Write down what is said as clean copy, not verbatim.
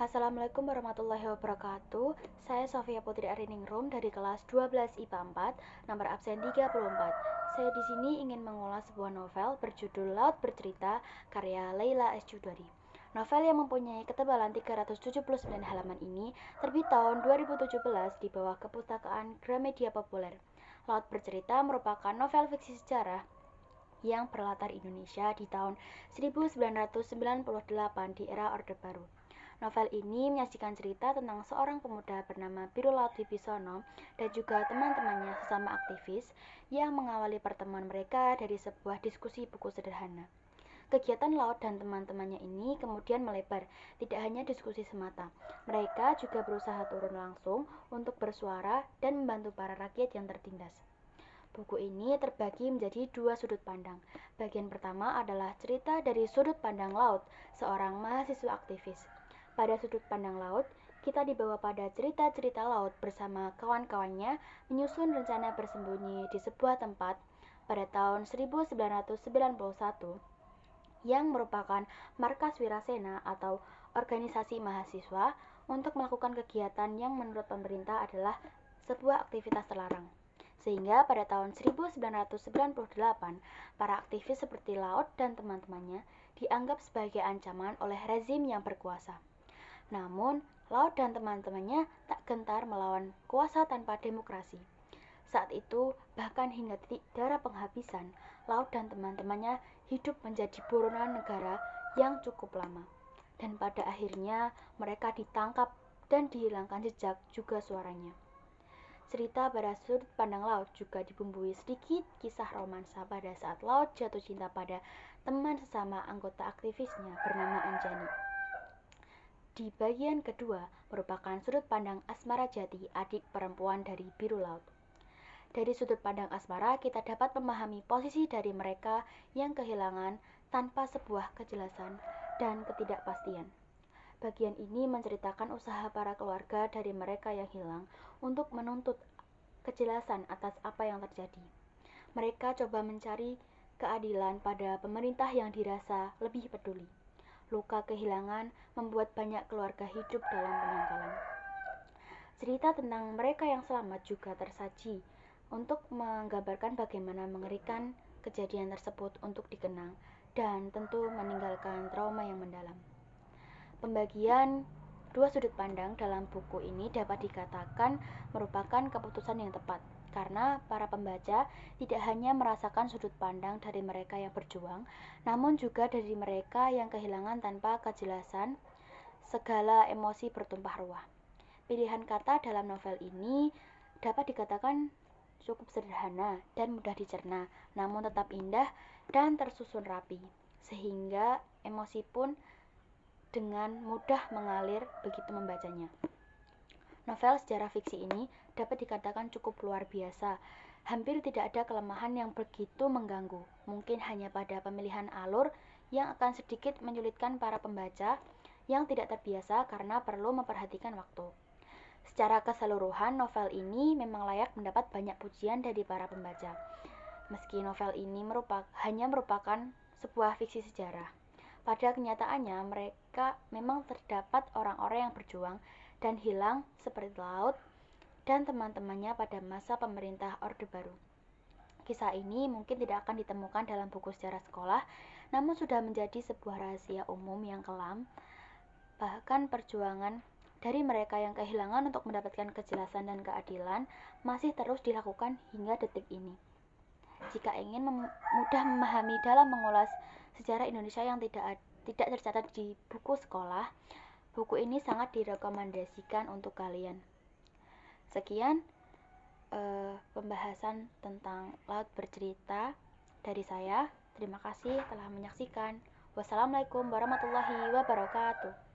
Assalamualaikum warahmatullahi wabarakatuh. Saya Sofia Putri Ariningrum dari kelas 12 IPA 4, nomor absen 34. Saya di sini ingin mengulas sebuah novel berjudul Laut Bercerita karya Leila S. Chudori. Novel yang mempunyai ketebalan 379 halaman ini terbit tahun 2017 di bawah Kepustakaan Gramedia Populer. Laut Bercerita merupakan novel fiksi sejarah yang berlatar Indonesia di tahun 1998 di era Orde Baru. Novel ini menyajikan cerita tentang seorang pemuda bernama Biru Laut Wibisono dan juga teman-temannya sesama aktivis yang mengawali pertemuan mereka dari sebuah diskusi buku sederhana. Kegiatan Laut dan teman-temannya ini kemudian melebar, tidak hanya diskusi semata. Mereka juga berusaha turun langsung untuk bersuara dan membantu para rakyat yang tertindas. Buku ini terbagi menjadi dua sudut pandang. Bagian pertama adalah cerita dari sudut pandang Laut, seorang mahasiswa aktivis. Pada sudut pandang Laut, kita dibawa pada cerita-cerita Laut bersama kawan-kawannya menyusun rencana bersembunyi di sebuah tempat pada tahun 1991 yang merupakan markas Wirasena atau organisasi mahasiswa untuk melakukan kegiatan yang menurut pemerintah adalah sebuah aktivitas terlarang. Sehingga pada tahun 1998, para aktivis seperti Laut dan teman-temannya dianggap sebagai ancaman oleh rezim yang berkuasa. Namun, Laut dan teman-temannya tak gentar melawan kuasa tanpa demokrasi. Saat itu, bahkan hingga titik darah penghabisan, Laut dan teman-temannya hidup menjadi buronan negara yang cukup lama. Dan pada akhirnya, mereka ditangkap dan dihilangkan jejak juga suaranya. Cerita pada sudut pandang Laut juga dibumbui sedikit kisah romansa pada saat Laut jatuh cinta pada teman sesama anggota aktivisnya bernama Anjani. Di bagian kedua merupakan sudut pandang Asmara Jati, adik perempuan dari Biru Laut. Dari sudut pandang Asmara, kita dapat memahami posisi dari mereka yang kehilangan tanpa sebuah kejelasan dan ketidakpastian. Bagian ini menceritakan usaha para keluarga dari mereka yang hilang untuk menuntut kejelasan atas apa yang terjadi. Mereka coba mencari keadilan pada pemerintah yang dirasa lebih peduli. Luka kehilangan membuat banyak keluarga hidup dalam penyangkalan. Cerita tentang mereka yang selamat juga tersaji untuk menggambarkan bagaimana mengerikan kejadian tersebut untuk dikenang dan tentu meninggalkan trauma yang mendalam. Pembagian dua sudut pandang dalam buku ini dapat dikatakan merupakan keputusan yang tepat, karena para pembaca tidak hanya merasakan sudut pandang dari mereka yang berjuang, namun juga dari mereka yang kehilangan tanpa kejelasan. Segala emosi bertumpah ruah. Pilihan kata dalam novel ini dapat dikatakan cukup sederhana dan mudah dicerna, namun tetap indah dan tersusun rapi, sehingga emosi pun dengan mudah mengalir begitu membacanya. Novel sejarah fiksi ini dapat dikatakan cukup luar biasa. Hampir tidak ada kelemahan yang begitu mengganggu. Mungkin hanya pada pemilihan alur yang akan sedikit menyulitkan para pembaca yang tidak terbiasa karena perlu memperhatikan waktu. Secara keseluruhan, novel ini memang layak mendapat banyak pujian dari para pembaca. Meski novel ini hanya merupakan sebuah fiksi sejarah, pada kenyataannya mereka memang terdapat orang-orang yang berjuang dan hilang seperti Laut dan teman-temannya pada masa pemerintah Orde Baru. Kisah ini mungkin tidak akan ditemukan dalam buku sejarah sekolah, namun sudah menjadi sebuah rahasia umum yang kelam. Bahkan perjuangan dari mereka yang kehilangan untuk mendapatkan kejelasan dan keadilan masih terus dilakukan hingga detik ini. Jika ingin mudah memahami dalam mengulas sejarah Indonesia yang tidak tercatat di buku sekolah, buku ini sangat direkomendasikan untuk kalian. Sekian pembahasan tentang Laut Bercerita dari saya. Terima kasih telah menyaksikan. Wassalamualaikum warahmatullahi wabarakatuh.